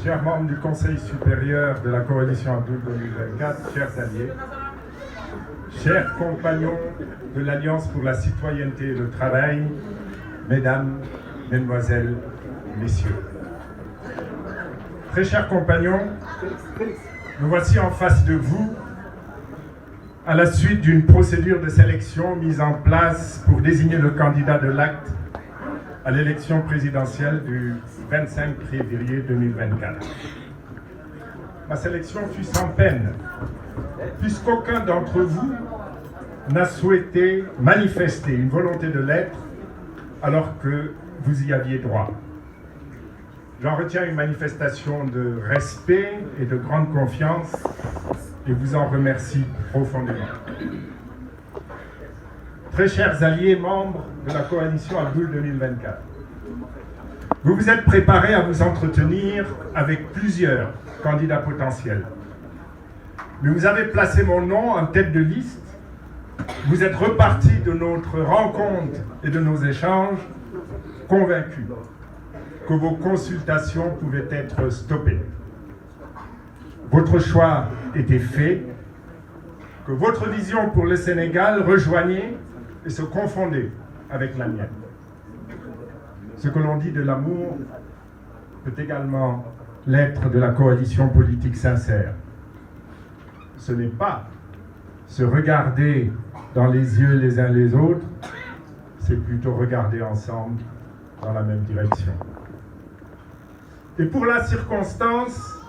Chers membres du Conseil supérieur de la coalition Abdoul 2024, chers alliés, chers compagnons de l'Alliance pour la citoyenneté et le travail, mesdames, mesdemoiselles, messieurs. Très chers compagnons, nous voici en face de vous à la suite d'une procédure de sélection mise en place pour désigner le candidat de l'acte à l'élection présidentielle du 25 février 2024. Ma sélection fut sans peine, puisqu'aucun d'entre vous n'a souhaité manifester une volonté de l'être alors que vous y aviez droit. J'en retiens une manifestation de respect et de grande confiance et vous en remercie profondément. Très chers alliés membres de la coalition Abdoul 2024, vous vous êtes préparés à vous entretenir avec plusieurs candidats potentiels. Mais vous avez placé mon nom en tête de liste. Vous êtes repartis de notre rencontre et de nos échanges convaincus que vos consultations pouvaient être stoppées. Votre choix était fait, que votre vision pour le Sénégal rejoignait et se confondait avec la mienne. Ce que l'on dit de l'amour peut également l'être de la coalition politique sincère. Ce n'est pas se regarder dans les yeux les uns les autres, c'est plutôt regarder ensemble dans la même direction. Et pour la circonstance,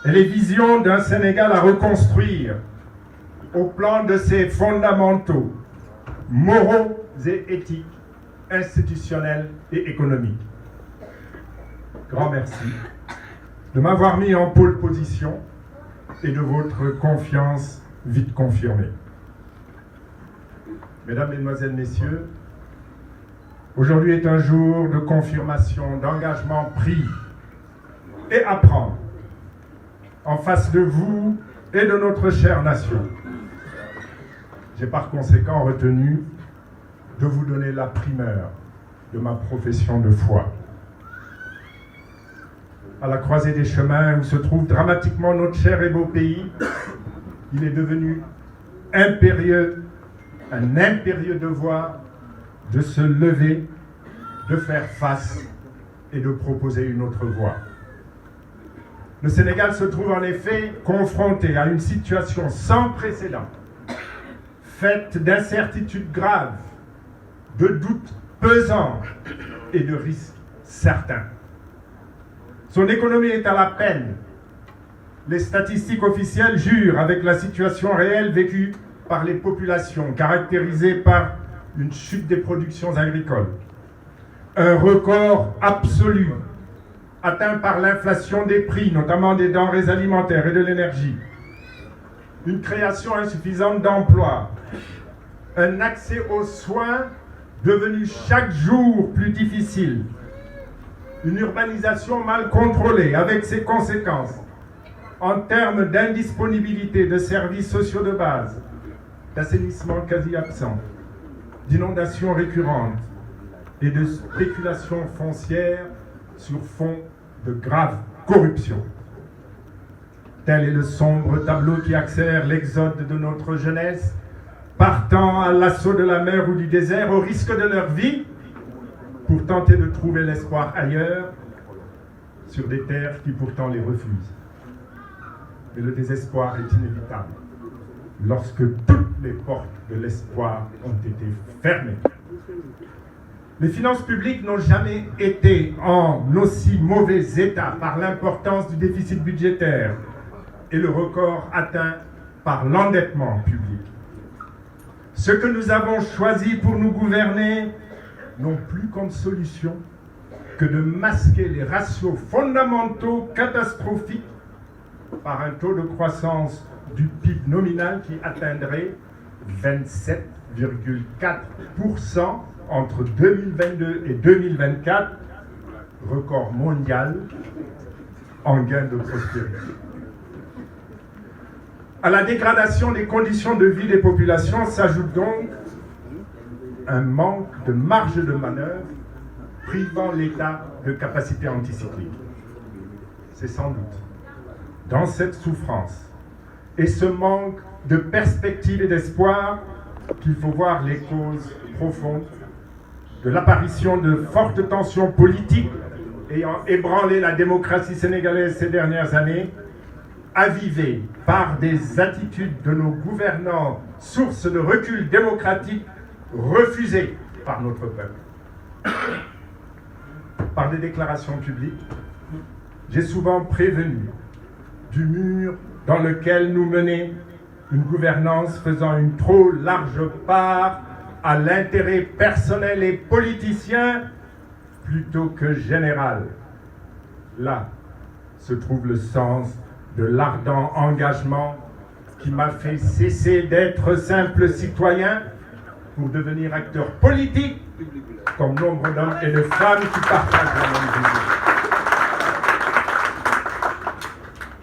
et les visions d'un Sénégal à reconstruire au plan de ses fondamentaux moraux et éthiques, institutionnels et économiques. Grand merci de m'avoir mis en pole position et de votre confiance vite confirmée. Mesdames, Mesdemoiselles, Messieurs, aujourd'hui est un jour de confirmation, d'engagement pris et à prendre en face de vous et de notre chère nation. J'ai par conséquent retenu de vous donner la primeur de ma profession de foi. À la croisée des chemins où se trouve dramatiquement notre cher et beau pays, il est devenu impérieux, un impérieux devoir de se lever, de faire face et de proposer une autre voie. Le Sénégal se trouve en effet confronté à une situation sans précédent, faite d'incertitudes graves, de doutes pesants et de risques certains. Son économie est à la peine. Les statistiques officielles jurent avec la situation réelle vécue par les populations, caractérisée par une chute des productions agricoles, un record absolu atteint par l'inflation des prix, notamment des denrées alimentaires et de l'énergie, une création insuffisante d'emplois, un accès aux soins devenu chaque jour plus difficile, une urbanisation mal contrôlée avec ses conséquences en termes d'indisponibilité de services sociaux de base, d'assainissement quasi absent, d'inondations récurrentes et de spéculation foncière sur fond de grave corruption. Tel est le sombre tableau qui accélère l'exode de notre jeunesse, partant à l'assaut de la mer ou du désert au risque de leur vie pour tenter de trouver l'espoir ailleurs, sur des terres qui pourtant les refusent. Mais le désespoir est inévitable lorsque toutes les portes de l'espoir ont été fermées. Les finances publiques n'ont jamais été en aussi mauvais état par l'importance du déficit budgétaire et le record atteint par l'endettement public. Ce que nous avons choisi pour nous gouverner n'ont plus comme solution que de masquer les ratios fondamentaux catastrophiques par un taux de croissance du PIB nominal qui atteindrait 27,4% entre 2022 et 2024, record mondial en gain de prospérité. À la dégradation des conditions de vie des populations s'ajoute donc un manque de marge de manœuvre privant l'État de capacités anticycliques. c'est sans doute dans cette souffrance et ce manque de perspective et d'espoir qu'il faut voir les causes profondes de l'apparition de fortes tensions politiques ayant ébranlé la démocratie sénégalaise ces dernières années, avivées par des attitudes de nos gouvernants, source de recul démocratique refusées par notre peuple. Par des déclarations publiques, j'ai souvent prévenu du mur dans lequel nous menait une gouvernance faisant une trop large part à l'intérêt personnel et politicien plutôt que général. Là se trouve le sens de l'ardent engagement qui m'a fait cesser d'être simple citoyen pour devenir acteur politique comme nombre d'hommes et de femmes qui partagent la même vision.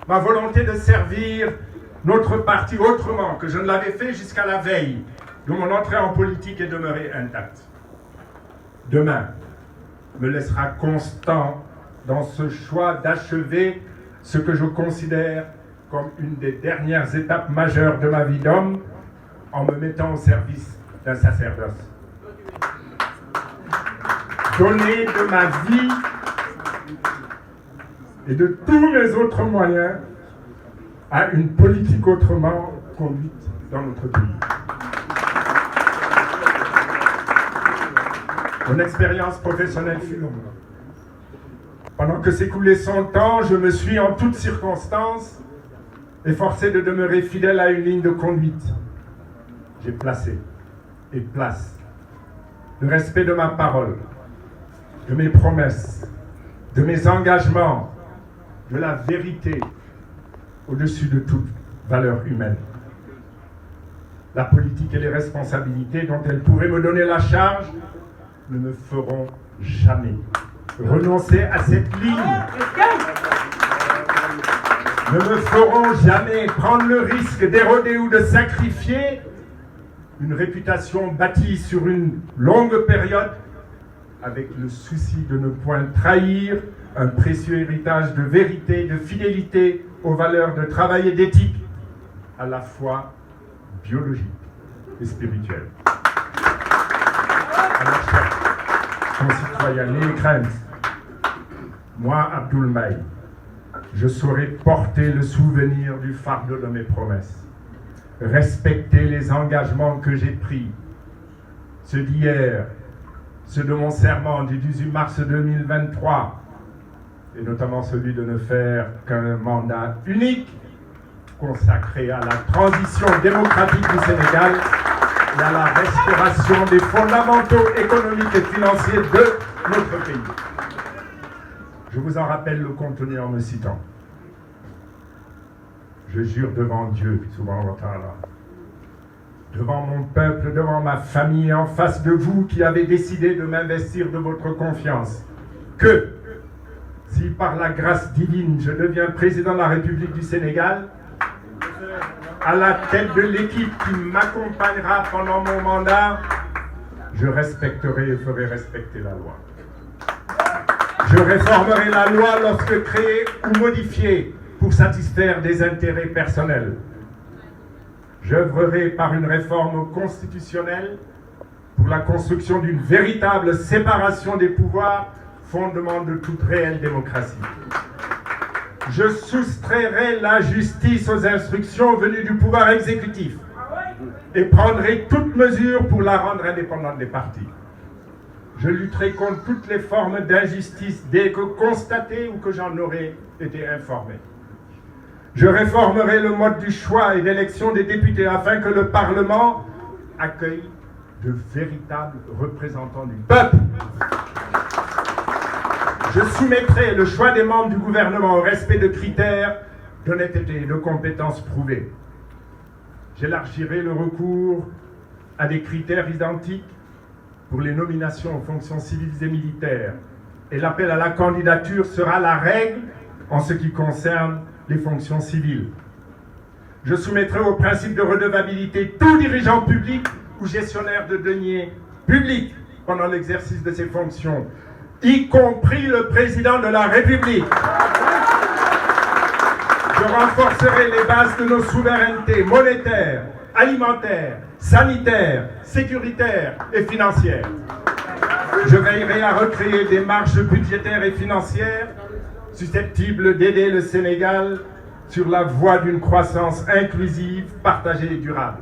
Ma volonté de servir notre parti autrement que je ne l'avais fait jusqu'à la veille de mon entrée en politique est demeurée intacte. Demain me laissera constant dans ce choix d'achever ce que je considère comme une des dernières étapes majeures de ma vie d'homme en me mettant au service d'un sacerdoce. Donner de ma vie et de tous mes autres moyens à une politique autrement conduite dans notre pays. Mon expérience professionnelle fut longue. Pendant que s'écoulait son temps, je me suis en toutes circonstances efforcé de demeurer fidèle à une ligne de conduite. J'ai placé et place le respect de ma parole, de mes promesses, de mes engagements, de la vérité au-dessus de toute valeur humaine. La politique et les responsabilités dont elle pourrait me donner la charge ne me feront jamais renoncer à cette ligne. Ne me feront jamais prendre le risque d'éroder ou de sacrifier une réputation bâtie sur une longue période avec le souci de ne point trahir un précieux héritage de vérité, de fidélité aux valeurs de travail et d'éthique, à la fois biologique et spirituelle. Alors, chers concitoyens, n'ayez crainte. Moi, Abdoul Mbaye, je saurai porter le souvenir du fardeau de mes promesses, respecter les engagements que j'ai pris, ceux d'hier, ceux de mon serment du 18 mars 2023, et notamment celui de ne faire qu'un mandat unique consacré à la transition démocratique du Sénégal et à la restauration des fondamentaux économiques et financiers de notre pays. Je vous en rappelle le contenu en me citant. Je jure devant Dieu, subhanahu wa ta'ala, devant mon peuple, devant ma famille, en face de vous qui avez décidé de m'investir de votre confiance, que si par la grâce divine je deviens président de la République du Sénégal, à la tête de l'équipe qui m'accompagnera pendant mon mandat, je respecterai et ferai respecter la loi. Je réformerai la loi lorsque créée ou modifiée pour satisfaire des intérêts personnels. J'œuvrerai par une réforme constitutionnelle pour la construction d'une véritable séparation des pouvoirs, fondement de toute réelle démocratie. Je soustrairai la justice aux instructions venues du pouvoir exécutif et prendrai toute mesure pour la rendre indépendante des partis. Je lutterai contre toutes les formes d'injustice dès que constatées ou que j'en aurai été informé. Je réformerai le mode du choix et d'élection des députés afin que le Parlement accueille de véritables représentants du peuple. Je soumettrai le choix des membres du gouvernement au respect de critères d'honnêteté et de compétences prouvées. J'élargirai le recours à des critères identiques pour les nominations aux fonctions civiles et militaires, et l'appel à la candidature sera la règle en ce qui concerne les fonctions civiles. Je soumettrai au principe de redevabilité tout dirigeant public ou gestionnaire de deniers publics pendant l'exercice de ses fonctions, y compris le président de la République. Je renforcerai les bases de nos souverainetés monétaires, alimentaires, sanitaires, sécuritaires et financières. Je veillerai à recréer des marges budgétaires et financières susceptibles d'aider le Sénégal sur la voie d'une croissance inclusive, partagée et durable.